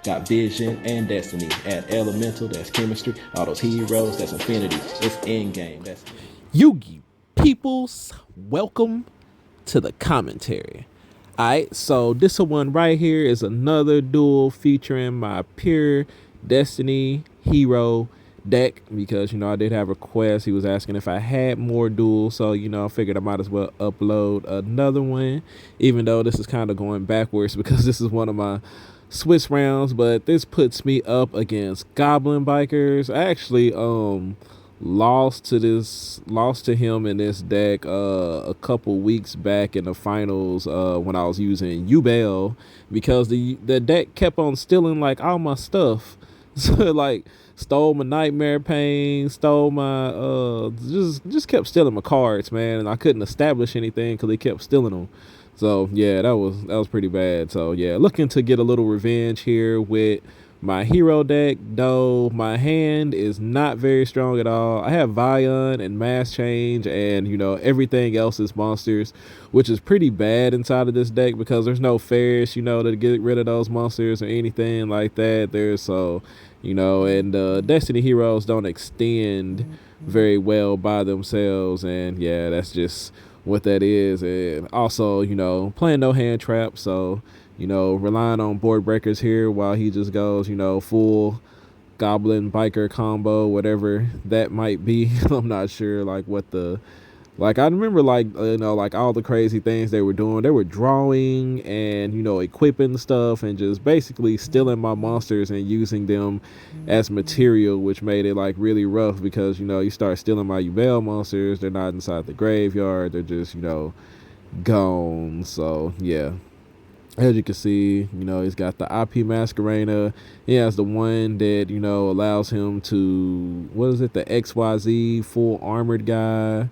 Got vision and destiny. Add elemental, that's chemistry. All those heroes, that's infinity. It's endgame. That's Yugi peoples, welcome to the commentary. Alright, so this one right here is another duel featuring my pure destiny hero deck because I did have a request. He was asking if I had more duels, so I figured I might as well upload another one, even though this is kind of going backwards because this is one of my Swiss rounds, but this puts me up against Goblin bikers. I actually lost to him in this deck a couple weeks back in the finals when I was using YUGIOH because the deck kept on stealing like all my stuff. So like stole my nightmare pain, stole my just kept stealing my cards, man, and I couldn't establish anything because they kept stealing them. So yeah, that was pretty bad. So yeah, looking to get a little revenge here with my hero deck, though my hand is not very strong at all. I have Vion and Mass Change and everything else is monsters, which is pretty bad inside of this deck because there's no fairs, to get rid of those monsters or anything like that. There's and Destiny heroes don't extend very well by themselves, and yeah, that's just what that is. And also playing no hand trap, so relying on board breakers here while he just goes full goblin biker combo, whatever that might be. I'm not sure like what the I remember like all the crazy things they were doing. They were drawing and equipping stuff and just basically stealing my monsters and using them as material, which made it like really rough because you start stealing my YUGIOH monsters, they're not inside the graveyard, they're just gone. So yeah, as you can see, he's got the IP Masquerena. He has the one that allows him to, what is it, the XYZ full armored guy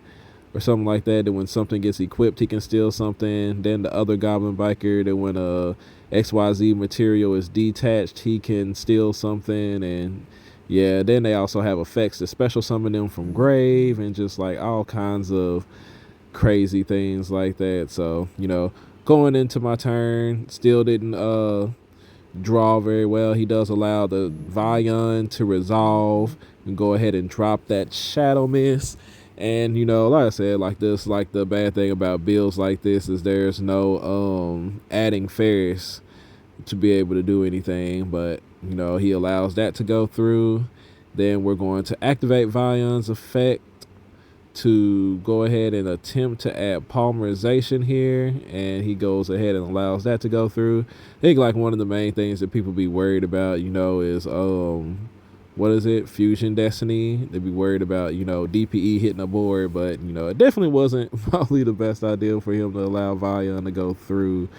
or something like that, that when something gets equipped he can steal something. Then the other goblin biker, that when a XYZ material is detached he can steal something. And yeah, then they also have effects to special summon them from grave and just like all kinds of crazy things like that. So going into my turn, still didn't draw very well. He does allow the Vion to resolve and go ahead and drop that Shadow Mist. And like I said, like the bad thing about builds like this is there's no adding fairs to be able to do anything, but he allows that to go through. Then we're going to activate Vion's effect to go ahead and attempt to add polymerization here, and he goes ahead and allows that to go through. I think like one of the main things that people be worried about is what is it, Fusion Destiny. They'd be worried about DPE hitting a board, but it definitely wasn't probably the best idea for him to allow Vion to go through.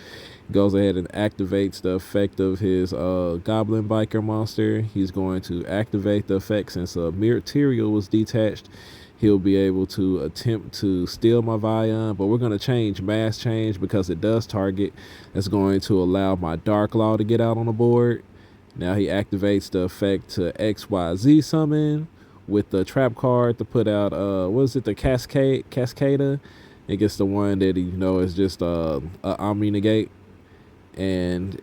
Goes ahead and activates the effect of his goblin biker monster. He's going to activate the effect since material was detached. He'll be able to attempt to steal my Vion, but we're going to change Mass Change because it does target. It's going to allow my Dark Law to get out on the board. Now he activates the effect to XYZ summon with the trap card to put out what is it, the Cascada. It gets the one that is just a Omni Negate. And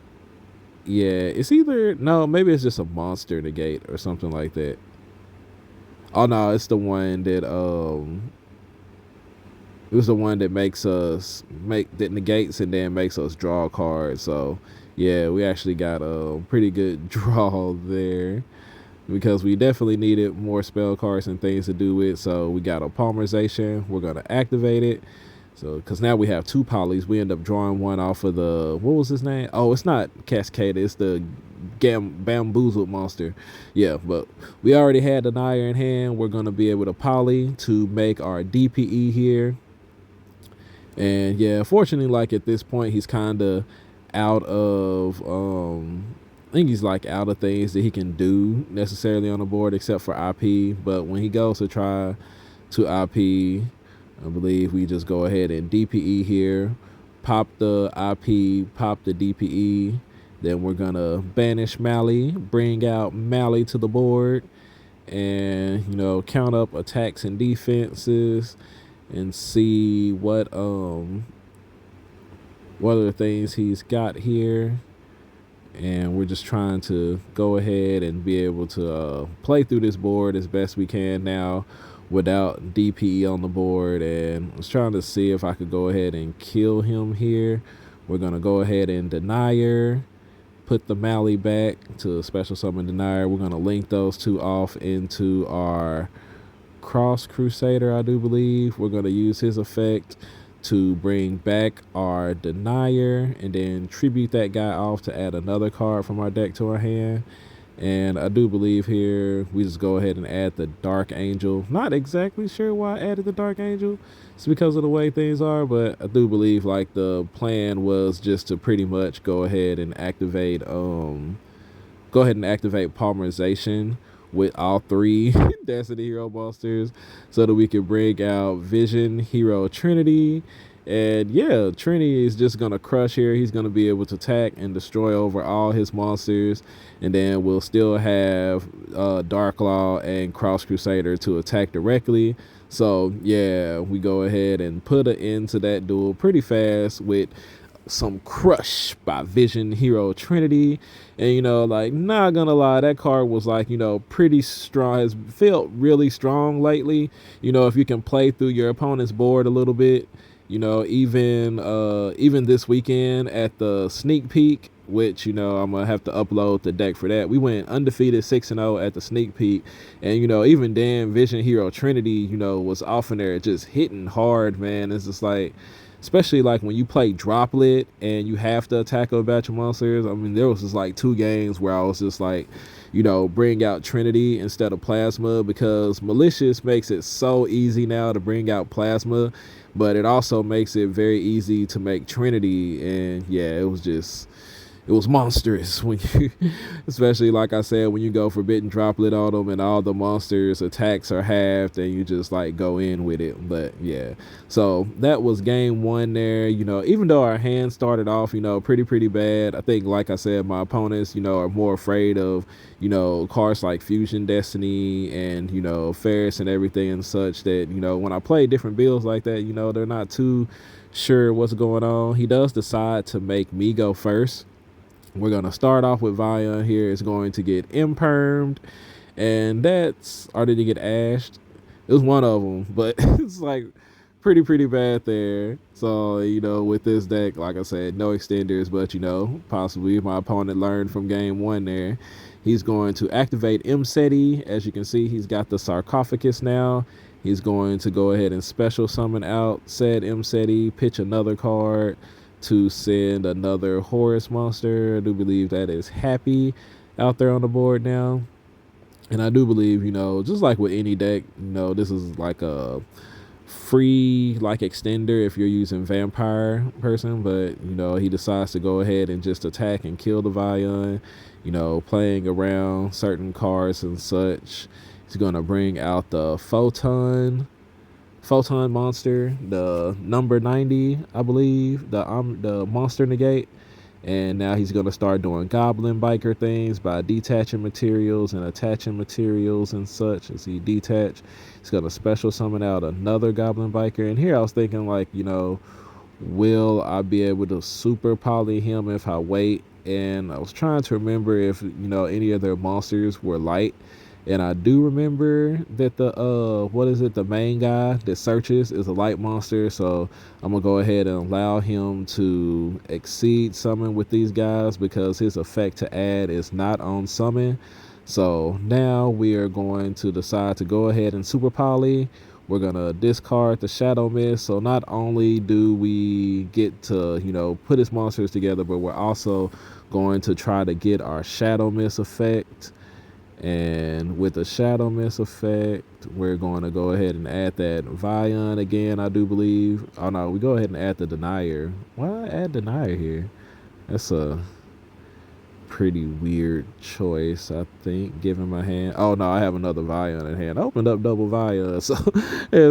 yeah, it's either, no, maybe it's just a monster negate or something like that. Oh no, it's the one that it was the one that that negates and then makes us draw a card. So yeah, we actually got a pretty good draw there because we definitely needed more spell cards and things to do with. So we got a polymerization. We're gonna activate it. So, because now we have two polys, we end up drawing one off of the, what was his name? Oh, it's not Cascade, it's the Bamboozled monster. Yeah, but we already had an eye in hand. We're going to be able to poly to make our DPE here. And yeah, fortunately, like at this point, he's kind of out of, I think he's like out of things that he can do necessarily on the board except for IP. But when he goes to try to IP, I believe we just go ahead and DPE here, pop the IP, pop the DPE. Then we're gonna banish Mally, bring out Mally to the board, and count up attacks and defenses, and see what other things he's got here. and we're just trying to go ahead and be able to play through this board as best we can now without DPE on the board. And I was trying to see if I could go ahead and kill him here. We're going to go ahead and Denier, put the Mally back to special summon Denier. We're going to link those two off into our Cross Crusader, I do believe. We're going to use his effect to bring back our Denier and then tribute that guy off to add another card from our deck to our hand. And I do believe here we just go ahead and add the Dark Angel. Not exactly sure why I added the Dark Angel. It's because of the way things are, but I do believe like the plan was just to pretty much go ahead and activate polymerization with all three Destiny Hero monsters so that we can bring out Vision, Hero, Trinity. And yeah, Trinity is just going to crush here. He's going to be able to attack and destroy over all his monsters. And then we'll still have Darklaw and Cross Crusader to attack directly. So yeah, we go ahead and put an end to that duel pretty fast with some crush by Vision, Hero, Trinity. And you know, like, not gonna lie, that card was like, you know, pretty strong, has felt really strong lately. You know, if you can play through your opponent's board a little bit, you know, even this weekend at the sneak peek, which, you know, I'm gonna have to upload the deck for that. We went undefeated 6-0 at the sneak peek, and you know, even then Vision, Hero, Trinity, you know, was off in there just hitting hard, man. It's just like, especially like when you play Droplet and you have to attack a batch of monsters. I mean, there was just like 2 games where I was just like, you know, bring out Trinity instead of Plasma, because Malicious makes it so easy now to bring out Plasma, but it also makes it very easy to make Trinity. And yeah, it was monstrous when you, especially like I said, when you go Forbidden Droplet on them and all the monsters attacks are halved and you just like go in with it. But yeah, so that was game 1 there. You know, even though our hand started off, you know, pretty bad, I think, like I said, my opponents, you know, are more afraid of, you know, cards like Fusion Destiny and, you know, Ferris and everything and such, that, you know, when I play different builds like that, you know, they're not too sure what's going on. He does decide to make me go first. We're going to start off with Vion here. It's going to get impermed, and that's, or did he get ashed? It was one of them, but it's like pretty bad there. So, you know, with this deck, like I said, no extenders, but, you know, possibly my opponent learned from game 1 there. He's going to activate Mseti. As you can see, he's got the sarcophagus now. He's going to go ahead and special summon out said Mseti, pitch another card to send another Horus monster. I do believe that is Happy out there on the board now. And I do believe, you know, just like with any deck, you know, this is like a free like extender if you're using Vampire person, but you know, he decides to go ahead and just attack and kill the Vion, you know, playing around certain cards and such. He's gonna bring out the Photon monster, the number 90, I believe, the monster negate. And now he's going to start doing Goblin biker things by detaching materials and attaching materials and such. As he detach, he's going to special summon out another Goblin biker. And here I was thinking, like, you know, will I be able to super poly him if I wait? And I was trying to remember if, you know, any of their monsters were light. And I do remember that the main guy that searches is a light monster. So I'm going to go ahead and allow him to exceed summon with these guys because his effect to add is not on summon. So now we are going to decide to go ahead and super poly. We're going to discard the Shadow Mist. So not only do we get to, you know, put his monsters together, but we're also going to try to get our Shadow Mist effect. And with the Shadow Mist effect, we're going to go ahead and add that Vion again, I do believe. Oh no, we go ahead and add the Denier. Why add Denier here? That's a pretty weird choice, I think, given my hand. Oh no, I have another Vion in hand. I opened up double Vion, so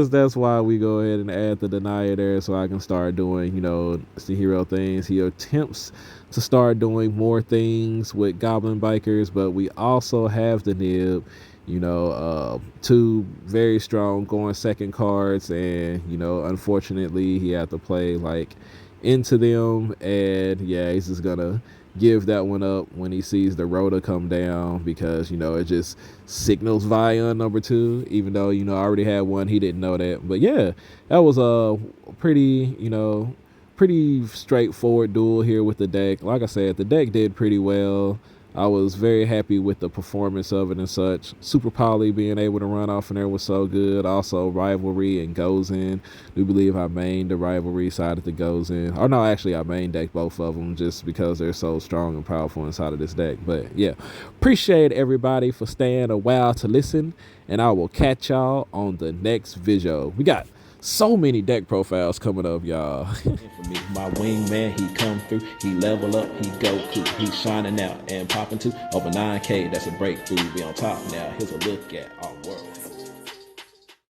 that's why we go ahead and add the Denier there, so I can start doing, you know, the hero things. He attempts to start doing more things with Goblin bikers, but we also have the Nib, you know, 2 very strong going second cards, and, you know, unfortunately he had to play like into them. And yeah, he's just gonna give that one up when he sees the Rhoda come down, because it just signals Vion #2, even though I already had one. He didn't know that. But yeah, that was a pretty straightforward duel here with the deck. Like I said, the deck did pretty well. I was very happy with the performance of it and such. Super Poly being able to run off in there was so good. Also, Rivalry and Goes In. I do believe I mained the Rivalry side of the Goes In. Or no, actually, I main deck both of them just because they're so strong and powerful inside of this deck. But yeah, appreciate everybody for staying a while to listen. And I will catch y'all on the next video. We got so many deck profiles coming up, y'all. For me, my wingman, he come through, he level up, he go cool, he shining out and popping to over 9K. That's a breakthrough. We on top now. Here's a look at our world.